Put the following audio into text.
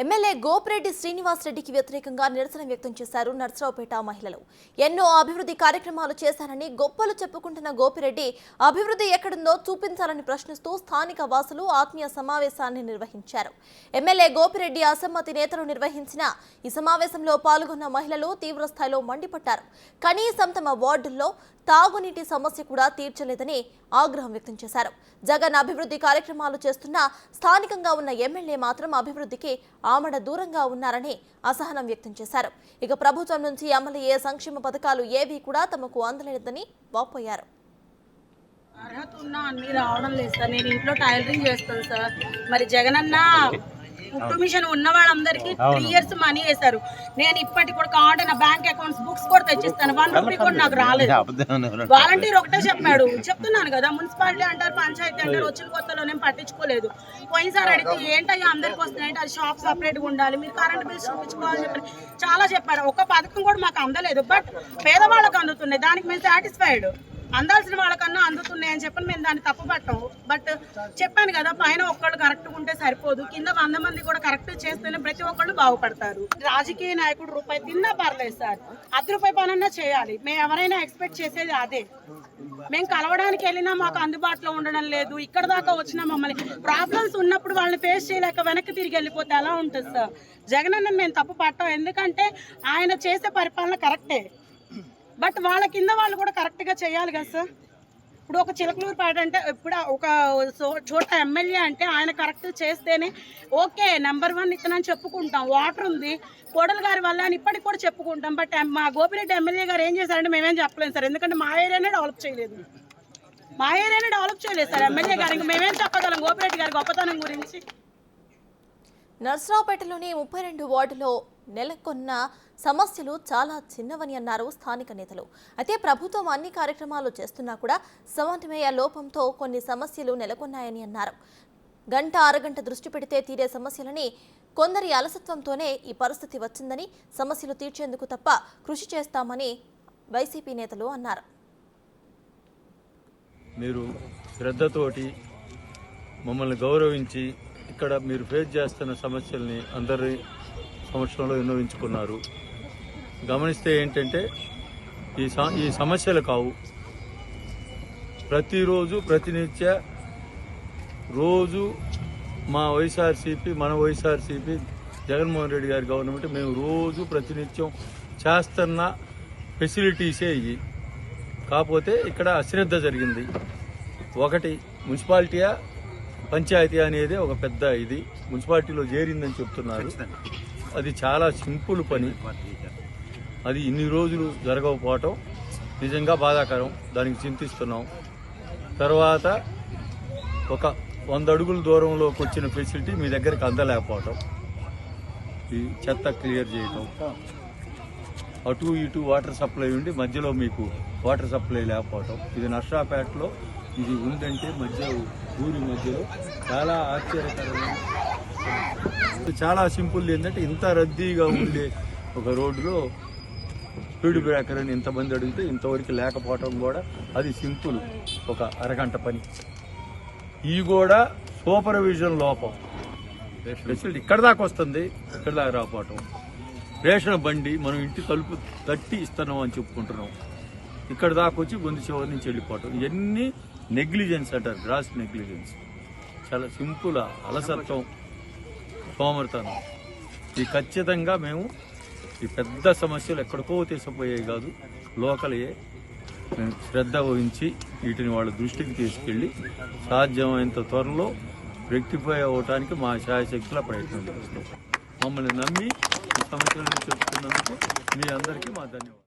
MLA Gopireddy Srinivas రెడ్డికి వ్యతిరేకంగా నిరసన వ్యక్తం చేశారు నర్సరావుపేట మహిళలు. ఎన్నో అభివృద్ధి కార్యక్రమాలు చేశారని గొప్పలు చెప్పుకుంటున్న గోపిరెడ్డి అభివృద్ధి ఎక్కడుందో చూపించాలని ప్రశ్నిస్తూ స్థానిక వాసులు ఆత్మీయ సమావేశాన్ని నిర్వహించారు. ఎమ్మెల్యే గోపిరెడ్డి అసమ్మతి నేతలు నిర్వహించిన ఈ సమావేశంలో పాల్గొన్న మహిళలు తీవ్రస్థాయిలో మండిపడ్డారు. కనీసం తమ వార్డుల్లో తాగునీటి సమస్య కూడా తీర్చలేదని ఆగ్రహం వ్యక్తం చేశారు. జగన్ అభివృద్ధి కార్యక్రమాలు చేస్తున్నా స్థానికంగా ఉన్న ఎమ్మెల్యే మాత్రం అభివృద్ధికి ఆమడ దూరంగా ఉన్నారని అసహనం వ్యక్తం చేశారు. ఇక ప్రభుత్వం నుంచి అమలు అయ్యే సంక్షేమ పథకాలు ఏవీ కూడా తమకు అందలేదని వాపోయారు. అర్హత ఉన్నా అన్ని రావడం లేదు సార్. నేను ఇంట్లో టైలరింగ్ చేస్తాను సార్. మరి జగన్ అన్న కుట్టు మిషన్ ఉన్న వాళ్ళందరికీ 3 years మనీ వేశారు. నేను ఇప్పటికి కూడా కావాలంటే నా బ్యాంక్ అకౌంట్స్ బుక్స్ కూడా తెచ్చిస్తాను. 1 రూపీ కూడా నాకు రాలేదు. వాలంటీర్ ఒకటే చెప్పాడు. చెప్తున్నాను కదా, మున్సిపాలిటీ అంటారు, పంచాయతీ అంటారు, వచ్చిన కొత్తలో నేను పట్టించుకోలేదు. పోయినసారి అడిగితే ఏంటయ్యా అందరికి వస్తున్నాయంటే అది షాప్ సపరేట్గా ఉండాలి, మీరు కరెంట్ బిల్స్ చూపించుకోవాలని చెప్పారు. చాలా చెప్పారు. ఒక్క పథకం కూడా మాకు అందలేదు. బట్ పేదవాళ్ళకు అందుతున్నాయి. దానికి మేము సాటిస్ఫైడ్. అందాల్సిన వాళ్ళకన్నా అందుతున్నాయని చెప్పని మేము దాన్ని తప్పుపట్టాం. బట్ చెప్పాను కదా, పైన ఒక్కళ్ళు కరెక్ట్గా ఉంటే సరిపోదు, కింద 100 మంది కూడా కరెక్ట్ చేస్తేనే ప్రతి ఒక్కళ్ళు బాగుపడతారు. రాజకీయ నాయకుడు రూపాయి తిన్నా పర్లేదు సార్, ₹10 పనన్నా చేయాలి. మేము ఎవరైనా ఎక్స్పెక్ట్ చేసేది అదే. మేము కలవడానికి వెళ్ళినా మాకు అందుబాటులో ఉండడం లేదు. ఇక్కడ దాకా వచ్చినా మమ్మల్ని ప్రాబ్లమ్స్ ఉన్నప్పుడు వాళ్ళని ఫేస్ చేయలేక వెనక్కి తిరిగి వెళ్ళిపోతే ఎలా ఉంటుంది సార్? జగన్ అన్నని మేము తప్పు పట్టాం. ఎందుకంటే ఆయన చేసే పరిపాలన కరెక్టే. బట్ వాళ్ళ కింద వాళ్ళు కూడా కరెక్ట్గా చేయాలి కదా సార్. ఇప్పుడు ఒక చిలకలూరుపేట అంటే, ఇప్పుడు ఒక చోట ఎమ్మెల్యే అంటే ఆయన కరెక్ట్ చేస్తేనే ఓకే నెంబర్ 1 ఇతనని చెప్పుకుంటాం. వాటర్ ఉంది కోడలు గారి వల్ల అని ఇప్పటికి కూడా చెప్పుకుంటాం. బట్ మా గోపిరెడ్డి ఎమ్మెల్యే గారు ఏం చేశారంటే మేమేం చెప్పలేము సార్. ఎందుకంటే మా ఏరియానే డెవలప్ చేయలేదు. సార్ ఎమ్మెల్యే గారికి మేమేం చెప్పగలం గోపిరెడ్డి గారి గొప్పతనం గురించి. నర్సరావుపేటలోని 32 వార్డులో నెలకొన్న సమస్యలు చాలా చిన్నవని అన్నారు స్థానిక నేతలు. అయితే ప్రభుత్వం అన్ని కార్యక్రమాలు చేస్తున్నా కూడా సమన్వయ లోపంతో కొన్ని సమస్యలు నెలకొన్నాయని అన్నారు. గంట అరగంట దృష్టి పెడితే తీరే సమస్యలని కొందరి అలసత్వంతోనే ఈ పరిస్థితి వచ్చిందని, సమస్యలు తీర్చేందుకు తప్ప కృషి చేస్తామని వైసీపీ నేతలు అన్నారు. మీరు శ్రద్ధతోటి మమ్మల్ని గౌరవించి ఇక్కడ మీరు ఫేస్ చేస్తున్న సమస్యల్ని అందరి సంవత్సరంలో విన్నవించుకున్నారు. గమనిస్తే ఏంటంటే ఈ సమస్యలు కావు. ప్రతిరోజు ప్రతినిత్య రోజు మన వైఎస్ఆర్సీపీ జగన్మోహన్ రెడ్డి గారి గవర్నమెంట్ మేము రోజు ప్రతినిత్యం చేస్తున్న ఫెసిలిటీసే ఇవి. కాకపోతే ఇక్కడ అశ్రద్ధ జరిగింది. ఒకటి మున్సిపాలిటీయా పంచాయతీ అనేది ఒక పెద్ద ఇది మున్సిపాలిటీలో చేరిందని చెప్తున్నారు. అది చాలా సింపుల్ పని. అది ఇన్ని రోజులు జరగకపోవటం నిజంగా బాధాకరం. దానికి చింతిస్తున్నాం. తర్వాత ఒక 100 అడుగుల దూరంలోకి వచ్చిన ఫెసిలిటీ మీ దగ్గరికి అందలేకపోవటం, ఈ చెత్త క్లియర్ చేయటం, అటు ఇటు వాటర్ సప్లై ఉండి మధ్యలో మీకు వాటర్ సప్లై లేకపోవటం. ఇది నర్సరావుపేటలో ఇది ఉందంటే ఊరి మధ్యలో చాలా ఆశ్చర్యకరమైన, చాలా సింపుల్. ఏంటంటే ఇంత రద్దీగా ఉండే ఒక రోడ్డులో స్పీడ్ బ్రేకర్ అని ఇంతమంది అడిగితే ఇంతవరకు లేకపోవటం కూడా అది సింపుల్, ఒక అరగంట పని. ఈ కూడా సూపర్విజన్ లోపం. ఫెసిలిటీ ఇక్కడ దాకా వస్తుంది, ఇక్కడ దాకా రాకపోవటం. రేషన్ బండి మనం ఇంటి తలుపు తట్టి ఇస్తున్నాం అని చెప్పుకుంటున్నాం, ఇక్కడ దాకా వచ్చి గొంతు చివరి నుంచి వెళ్ళిపోవటం. ఇవన్నీ నెగ్లిజెన్స్ అంటారు, గ్రాస్ నెగ్లిజెన్స్. చాలా సింపుల్ అలసత్వం, సోమరితనం. ఈ ఖచ్చితంగా మేము ఈ పెద్ద సమస్యలు ఎక్కడికో తీసుకుపోయాయి కాదు, లోకలయే. మేము శ్రద్ధ వహించి వీటిని వాళ్ళ దృష్టికి తీసుకెళ్ళి సాధ్యమైనంత త్వరలో రెక్టిఫై అవ్వటానికి మా శాయశక్తుల ప్రయత్నం చేస్తాం. మమ్మల్ని నమ్మి ఈ సమస్యలను చెప్పుకున్నందుకు మీ అందరికీ మా ధన్యవాదాలు.